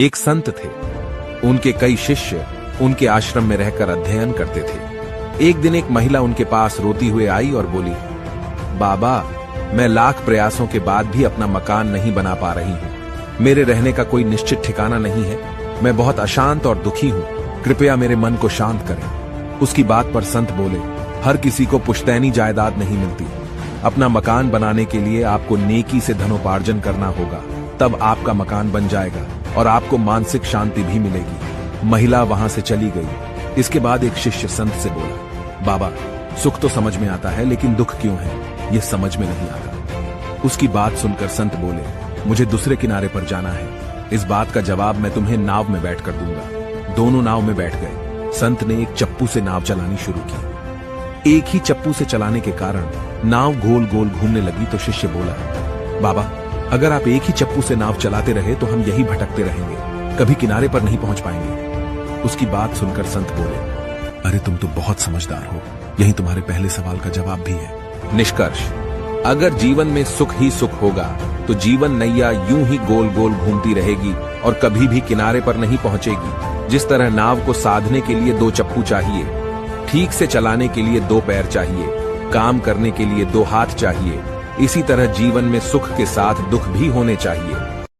एक संत थे। उनके कई शिष्य उनके आश्रम में रहकर अध्ययन करते थे। एक दिन एक महिला उनके पास रोती हुए आई और बोली, बाबा, मैं लाख प्रयासों के बाद भी अपना मकान नहीं बना पा रही हूँ। मेरे रहने का कोई निश्चित ठिकाना नहीं है। मैं बहुत अशांत और दुखी हूँ। कृपया मेरे मन को शांत करें। उसकी बात पर संत बोले, हर किसी को पुश्तैनी जायदाद नहीं मिलती। अपना मकान बनाने के लिए आपको नेकी से धनोपार्जन करना होगा, तब आपका मकान बन जाएगा और आपको मानसिक शांति भी मिलेगी। महिला वहां से चली गई। इसके बाद एक शिष्य संत से बोला, बाबा, सुख तो समझ में आता है, लेकिन दुख क्यों है ये समझ में नहीं आता। उसकी बात सुनकर संत बोले, मुझे दूसरे किनारे पर जाना है। इस बात का जवाब मैं तुम्हें नाव में बैठकर दूंगा। दोनों नाव में बैठ गए। संत ने एक चप्पू से नाव चलानी शुरू की। एक ही चप्पू से चलाने के कारण नाव गोल गोल घूमने लगी तो शिष्य बोला, बाबा, अगर आप एक ही चप्पू से नाव चलाते रहे तो हम यही भटकते रहेंगे, कभी किनारे पर नहीं पहुंच पाएंगे। उसकी बात सुनकर संत बोले, अरे तुम तो बहुत समझदार हो, यही तुम्हारे पहले सवाल का जवाब भी है। निष्कर्ष, अगर जीवन में सुख ही सुख होगा तो जीवन नैया यूं ही गोल गोल घूमती रहेगी और कभी भी किनारे पर नहीं पहुंचेगी। जिस तरह नाव को साधने के लिए 2 चप्पू चाहिए, ठीक से चलाने के लिए 2 पैर चाहिए, काम करने के लिए 2 हाथ चाहिए, इसी तरह जीवन में सुख के साथ दुख भी होने चाहिए।